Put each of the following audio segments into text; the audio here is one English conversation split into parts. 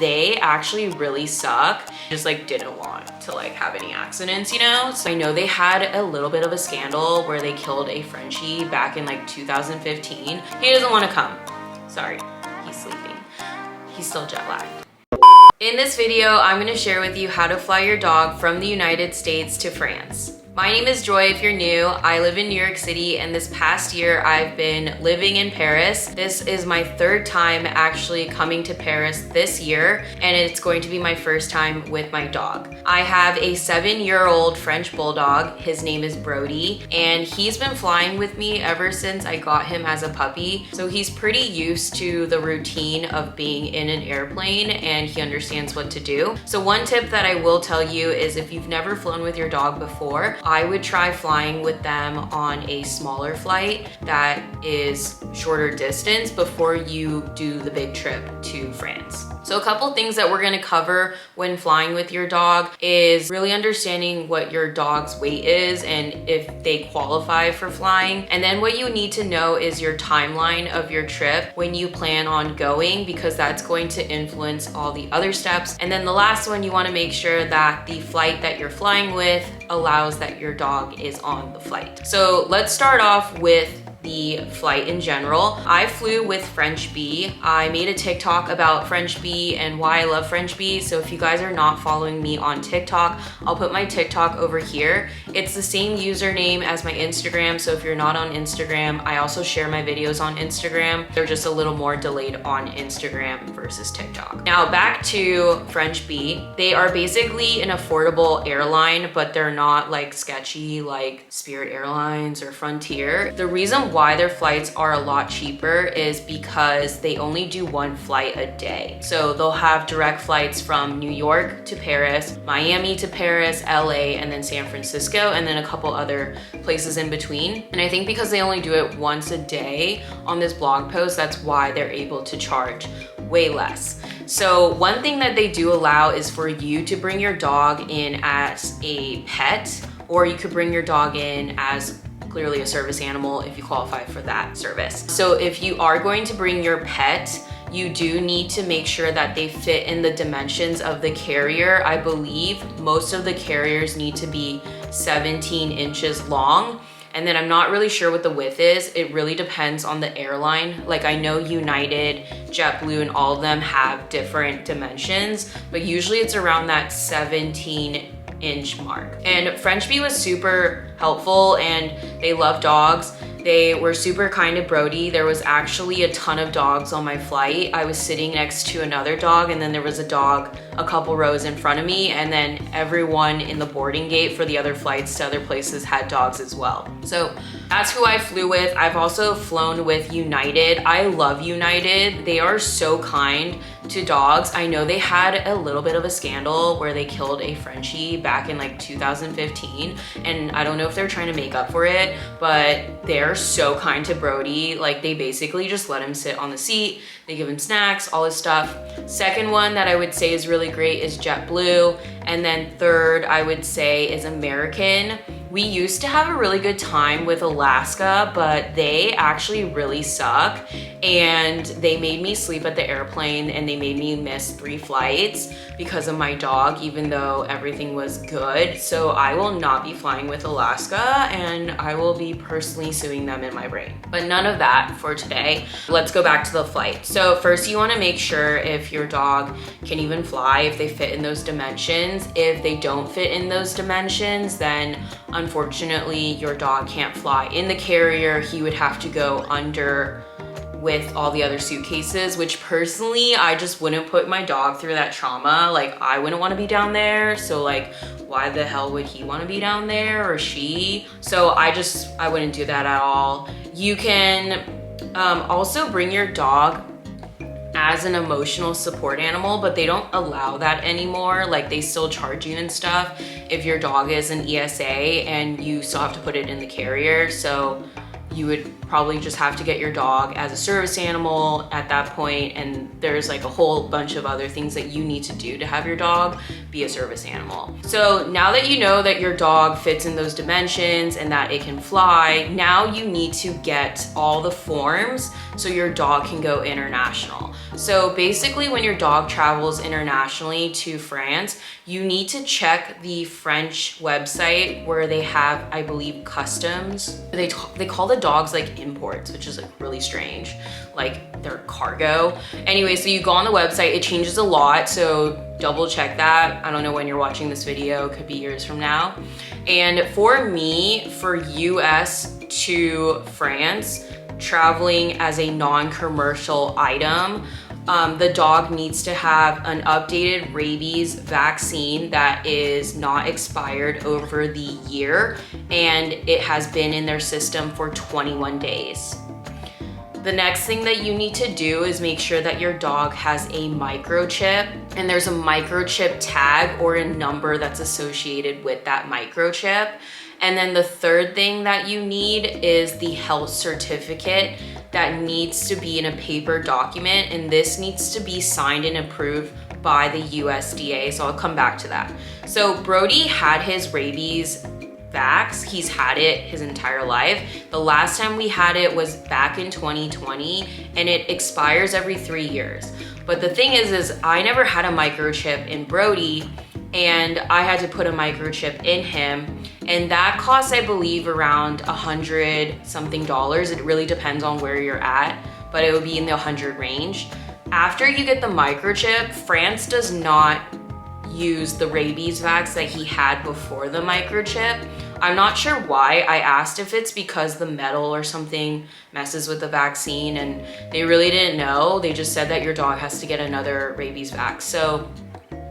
they actually really suck. Just like didn't want to like have any accidents, you know? So I know they had a little bit of a scandal where they killed a Frenchie back in like 2015. He doesn't want to come. Sorry, he's sleeping. He's still jet lagged. In this video, I'm gonna share with you how to fly your dog from the United States to France. My name is Joy if you're new. I live in New York City, and this past year I've been living in Paris. This is my third time actually coming to Paris this year, and it's going to be my first time with my dog. I have a 7-year-old French bulldog. His name is Brody, and he's been flying with me ever since I got him as a puppy. So he's pretty used to the routine of being in an airplane, and he understands what to do. So one tip that I will tell you is if you've never flown with your dog before, I would try flying with them on a smaller flight that is shorter distance before you do the big trip to France. So a couple things that we're gonna cover when flying with your dog is really understanding what your dog's weight is and if they qualify for flying. And then what you need to know is your timeline of your trip when you plan on going, because that's going to influence all the other steps. And then the last one, you wanna make sure that the flight that you're flying with allows that your dog is on the flight. So let's start off with the flight in general. I flew with French Bee. I made a TikTok about French Bee and why I love French Bee. So if you guys are not following me on TikTok, I'll put my TikTok over here. It's the same username as my Instagram. So if you're not on Instagram, I also share my videos on Instagram. They're just a little more delayed on Instagram versus TikTok. Now back to French Bee. They are basically an affordable airline, but they're not like sketchy like Spirit Airlines or Frontier. The reason why their flights are a lot cheaper is because they only do one flight a day. So they'll have direct flights from New York to Paris, Miami to Paris, LA, and then San Francisco, and then a couple other places in between. And I think because they only do it once a day on this blog post, that's why they're able to charge way less. So one thing that they do allow is for you to bring your dog in as a pet, or you could bring your dog in as clearly a service animal if you qualify for that service. So if you are going to bring your pet, you do need to make sure that they fit in the dimensions of the carrier. I believe most of the carriers need to be 17 inches long. And then I'm not really sure what the width is. It really depends on the airline. Like I know United, JetBlue, and all of them have different dimensions, but usually it's around that 17-inch mark. And French Bee was super helpful and they love dogs. They were super kind to Brody. There was actually a ton of dogs on my flight. I was sitting next to another dog, and then there was a dog a couple rows in front of me, and then everyone in the boarding gate for the other flights to other places had dogs as well. So that's who I flew with. I've also flown with United. I love United. They are so kind to dogs. I know they had a little bit of a scandal where they killed a Frenchie back in like 2015, and I don't know if they're trying to make up for it, but they're so kind to Brody. Like they basically just let him sit on the seat. They give him snacks, all this stuff. Second one that I would say is really great is JetBlue. And then third, I would say is American. We used to have a really good time with Alaska, but they actually really suck. And they made me sleep at the airplane, and they made me miss 3 flights because of my dog, even though everything was good. So I will not be flying with Alaska, and I will be personally suing them in my brain. But none of that for today. Let's go back to the flight. So first you wanna make sure if your dog can even fly, if they fit in those dimensions. If they don't fit in those dimensions, then unfortunately your dog can't fly in the carrier. He would have to go under with all the other suitcases, which personally, I just wouldn't put my dog through that trauma. Like I wouldn't wanna be down there. So like, why the hell would he wanna be down there or she? So I wouldn't do that at all. You can also bring your dog as an emotional support animal, but they don't allow that anymore. Like they still charge you and stuff if your dog is an ESA, and you still have to put it in the carrier. So you would probably just have to get your dog as a service animal at that point, and there's like a whole bunch of other things that you need to do to have your dog be a service animal. So now that you know that your dog fits in those dimensions and that it can fly, now you need to get all the forms so your dog can go international. So basically when your dog travels internationally to France, you need to check the French website where they have, I believe, customs. They call the dogs like imports, which is like really strange, like they're cargo. Anyway, so you go on the website, it changes a lot, so double check that. I don't know when you're watching this video, it could be years from now. And for me, for US to France, traveling as a non-commercial item, the dog needs to have an updated rabies vaccine that is not expired over the year, and it has been in their system for 21 days. The next thing that you need to do is make sure that your dog has a microchip, and there's a microchip tag or a number that's associated with that microchip. And then the third thing that you need is the health certificate that needs to be in a paper document, and this needs to be signed and approved by the USDA. So I'll come back to that. So Brody had his rabies vax. He's had it his entire life. The last time we had it was back in 2020, and it expires every 3 years. But the thing is I never had a microchip in Brody, and I had to put a microchip in him, and that costs, I believe, around $100 something. It really depends on where you're at, but it would be in the 100 range. After you get the microchip, France does not use the rabies vax that he had before the microchip. I'm not sure why. I asked if it's because the metal or something messes with the vaccine, and they really didn't know. They just said that your dog has to get another rabies vax. So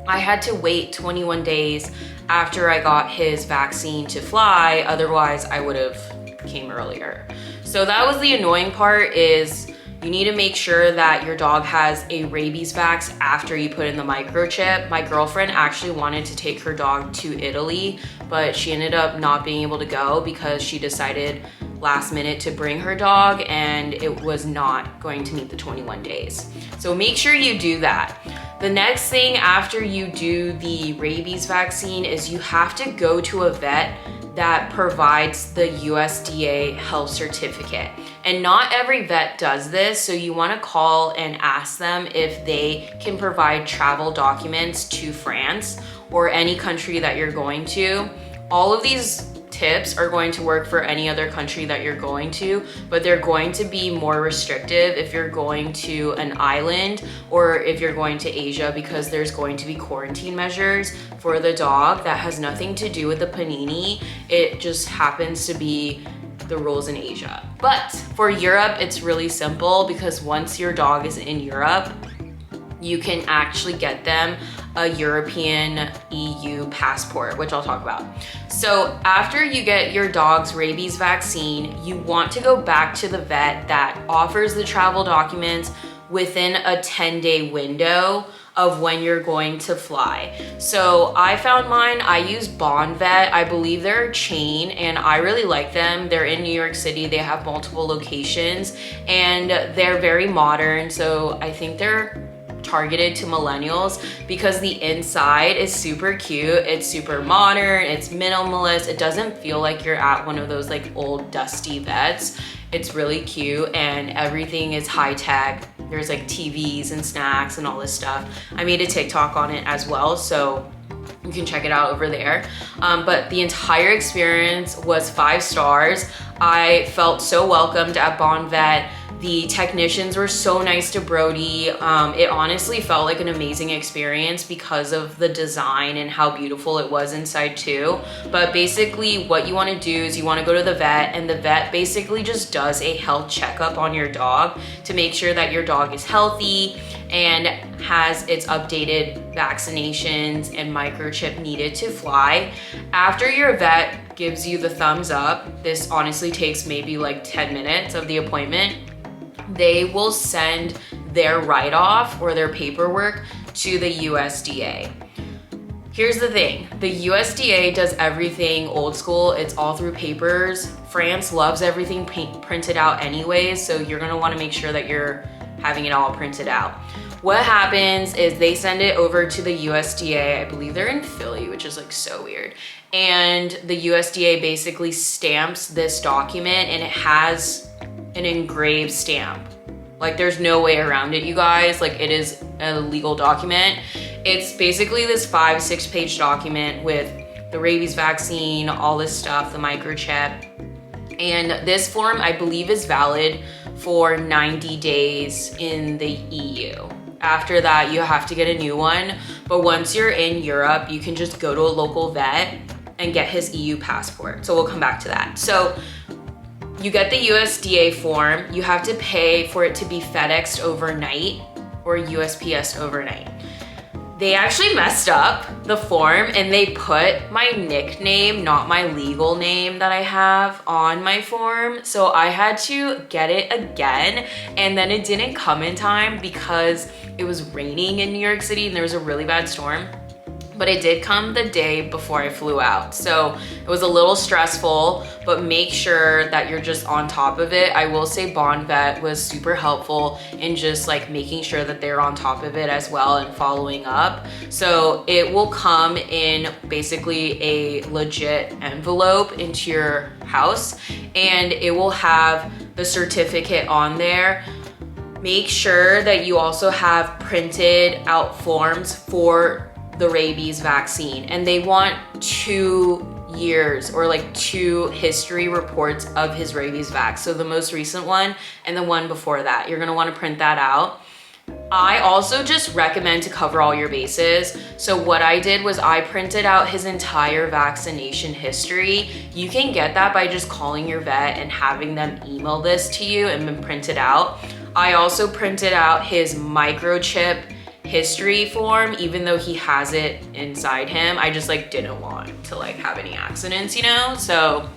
I had to wait 21 days after I got his vaccine to fly, otherwise I would have came earlier. So that was the annoying part, is you need to make sure that your dog has a rabies vax after you put in the microchip. My girlfriend actually wanted to take her dog to Italy, but she ended up not being able to go because she decided last minute to bring her dog, and it was not going to meet the 21 days. So make sure you do that. The next thing after you do the rabies vaccine is you have to go to a vet that provides the USDA health certificate. And not every vet does this, so you wanna call and ask them if they can provide travel documents to France or any country that you're going to. All of these tips are going to work for any other country that you're going to, but they're going to be more restrictive if you're going to an island or if you're going to Asia, because there's going to be quarantine measures for the dog that has nothing to do with the panini. It just happens to be the rules in Asia. But for Europe, it's really simple, because once your dog is in Europe, you can actually get them a European EU passport, which I'll talk about. So after you get your dog's rabies vaccine, you want to go back to the vet that offers the travel documents within a 10-day window of when you're going to fly. So I found mine, I use Bonvet. I believe they're a chain and I really like them. They're in New York City. They have multiple locations and they're very modern. So I think they're targeted to millennials because the inside is super cute. It's super modern, it's minimalist. It doesn't feel like you're at one of those like old dusty vets. It's really cute and everything is high tech. There's like TVs and snacks and all this stuff. I made a TikTok on it as well, so you can check it out over there. But the entire experience was 5 stars. I felt so welcomed at Bonvet. The technicians were so nice to Brody. It honestly felt like an amazing experience because of the design and how beautiful it was inside too. But basically what you wanna do is you wanna go to the vet, and the vet basically just does a health checkup on your dog to make sure that your dog is healthy and has its updated vaccinations and microchip needed to fly. After your vet gives you the thumbs up, this honestly takes maybe like 10 minutes of the appointment, they will send their write-off or their paperwork to the USDA. Here's the thing, the USDA does everything old school. It's all through papers. France loves everything printed out anyways, so you're gonna wanna make sure that you're having it all printed out. What happens is they send it over to the USDA. I believe they're in Philly, which is like so weird. And the USDA basically stamps this document and it has an engraved stamp Like there's no way around it, you guys. Like it is a legal document. It's basically this 5-6 page document with the rabies vaccine, all this stuff, the microchip. And this form, I believe, is valid for 90 days in the EU. After that, you have to get a new one. But once you're in Europe, you can just go to a local vet and get his EU passport. So we'll come back to that. So you get the USDA form. You have to pay for it to be FedExed overnight or USPS overnight. They actually messed up the form and they put my nickname, not my legal name that I have, on my form. So I had to get it again, and then it didn't come in time because it was raining in New York City and there was a really bad storm. But it did come the day before I flew out. So it was a little stressful, but make sure that you're just on top of it. I will say Bond Vet was super helpful in just like making sure that they're on top of it as well and following up. So it will come in basically a legit envelope into your house, and it will have the certificate on there. Make sure that you also have printed out forms for the rabies vaccine, and they want 2 years or like 2 history reports of his rabies vax. So the most recent one and the one before that. You're gonna wanna print that out. I also just recommend to cover all your bases. So what I did was I printed out his entire vaccination history. You can get that by just calling your vet and having them email this to you and then print it out. I also printed out his microchip history form, even though he has it inside him. I just like didn't want to like have any accidents, you know? So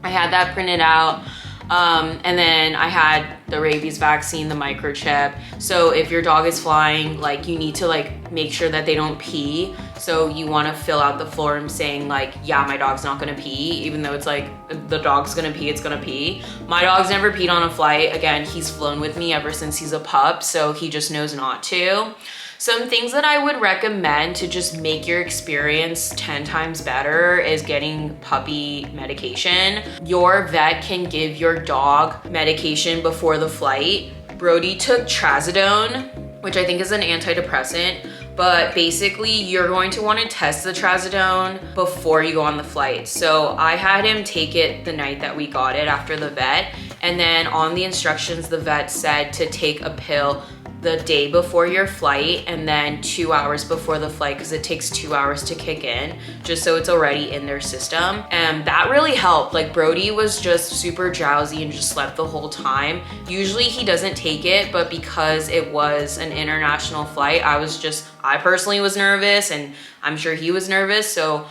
I had that printed out. And then I had the rabies vaccine, the microchip. So if your dog is flying, like you need to like make sure that they don't pee. So you want to fill out the form saying like, yeah, my dog's not gonna pee, even though it's like the dog's gonna pee, it's gonna pee. My dog's never peed on a flight. Again, he's flown with me ever since he's a pup, so he just knows not to. Some things that I would recommend to just make your experience 10 times better is getting puppy medication. Your vet can give your dog medication before the flight. Brody took trazodone, which I think is an antidepressant, but basically you're going to want to test the trazodone before you go on the flight. So I had him take it the night that we got it after the vet, and then on the instructions the vet said to take a pill the day before your flight and then 2 hours before the flight, because it takes 2 hours to kick in, just so it's already in their system. And that really helped. Like Brody was just super drowsy and just slept the whole time. Usually he doesn't take it, but because it was an international flight, I personally was nervous, and I'm sure he was nervous. So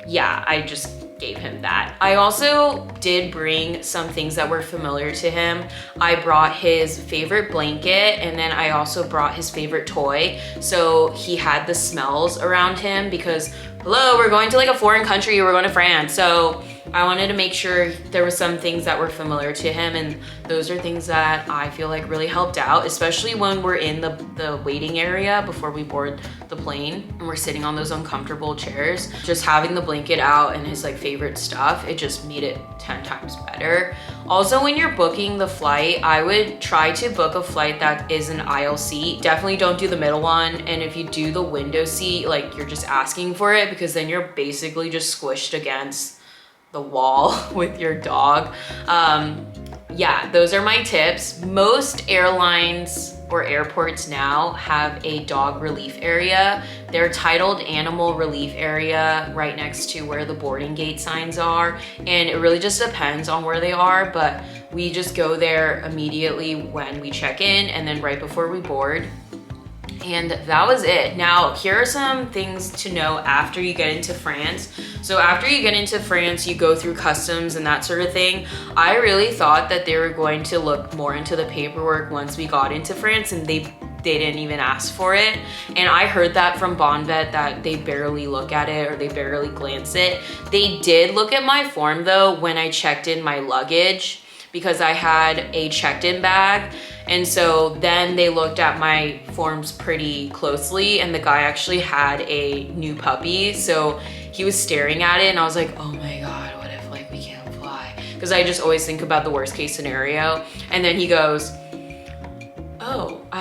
yeah, I just gave him that. I also did bring some things that were familiar to him. I brought his favorite blanket, and then I also brought his favorite toy. So he had the smells around him because, hello, we're going to like a foreign country, we're going to France. So I wanted to make sure there were some things that were familiar to him, and those are things that I feel like really helped out, especially when we're in the waiting area before we board the plane and we're sitting on those uncomfortable chairs. Just having the blanket out and his like favorite stuff, it just made it 10 times better. Also, when you're booking the flight, I would try to book a flight that is an aisle seat. Definitely don't do the middle one, and if you do the window seat, like you're just asking for it, because then you're basically just squished against the wall with your dog. Yeah, those are my tips. Most airlines or airports now have a dog relief area. They're titled animal relief area right next to where the boarding gate signs are. And it really just depends on where they are, but we just go there immediately when we check in and then right before we board. And that was it. Now, here are some things to know after you get into France. So after you get into France, you go through customs and that sort of thing. I really thought that they were going to look more into the paperwork once we got into France, and they didn't even ask for it. And I heard that from Bond Vet, that they barely look at it or they barely glance it. They did look at my form though when I checked in my luggage, because I had a checked-in bag. And so then they looked at my forms pretty closely, and the guy actually had a new puppy. So he was staring at it, and I was like, oh my God, what if like we can't fly? Because I just always think about the worst case scenario. And then he goes,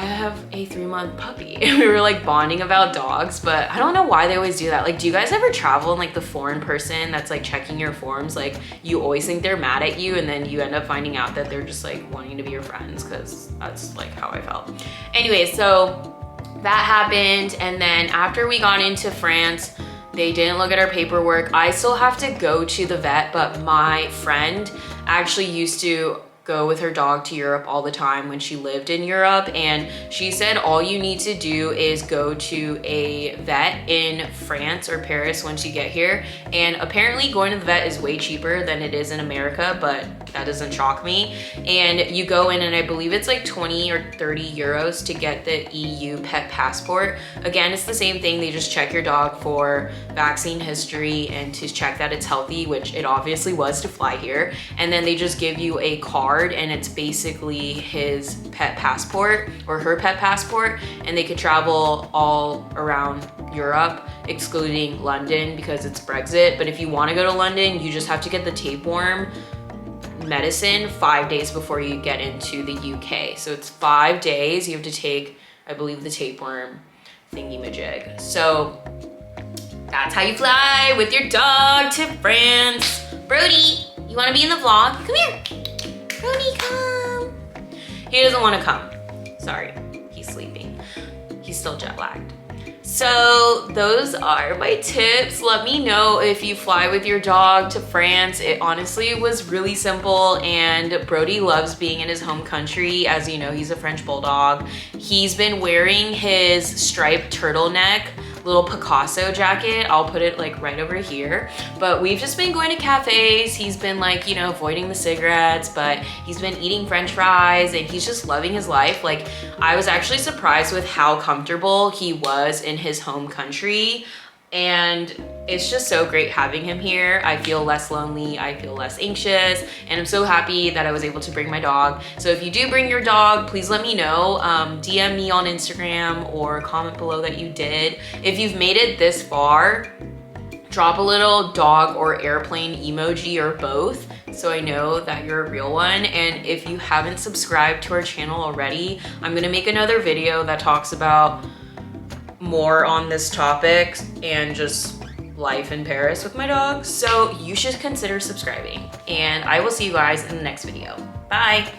I have a 3-month puppy. And we were like bonding about dogs, but I don't know why they always do that. Like, do you guys ever travel and like the foreign person that's like checking your forms, like you always think they're mad at you and then you end up finding out that they're just like wanting to be your friends, because that's like how I felt. Anyway, so that happened, and then after we got into France, they didn't look at our paperwork. I still have to go to the vet, but my friend actually used to go with her dog to Europe all the time when she lived in Europe, and she said all you need to do is go to a vet in France or Paris once you get here, and apparently going to the vet is way cheaper than it is in America, but that doesn't shock me. And you go in and I believe it's like 20 or 30 euros to get the EU pet passport. Again, it's the same thing. They just check your dog for vaccine history and to check that it's healthy, which it obviously was to fly here. And then they just give you a card, and it's basically his pet passport or her pet passport, and they could travel all around Europe, excluding London because it's Brexit. But if you want to go to London, you just have to get the tapeworm medicine 5 days before you get into the UK. So it's 5 days you have to take, I believe, the tapeworm thingy-majig. So that's how you fly with your dog to France. Brody, you want to be in the vlog? Come here. Brody, come. He doesn't want to come. Sorry, he's sleeping. He's still jet lagged. So those are my tips. Let me know if you fly with your dog to France. It honestly was really simple, and Brody loves being in his home country. As you know, he's a French bulldog. He's been wearing his striped turtleneck little Picasso jacket. I'll put it like right over here. But we've just been going to cafes. He's been like, you know, avoiding the cigarettes, but he's been eating French fries and he's just loving his life. Like, I was actually surprised with how comfortable he was in his home country. And it's just so great having him here. I feel less lonely, I feel less anxious, and I'm so happy that I was able to bring my dog. So if you do bring your dog, please let me know. DM me on Instagram or comment below that you did. If you've made it this far, drop a little dog or airplane emoji or both, so I know that you're a real one. And if you haven't subscribed to our channel already, I'm gonna make another video that talks about more on this topic and just life in Paris with my dog. So you should consider subscribing, and I will see you guys in the next video. Bye.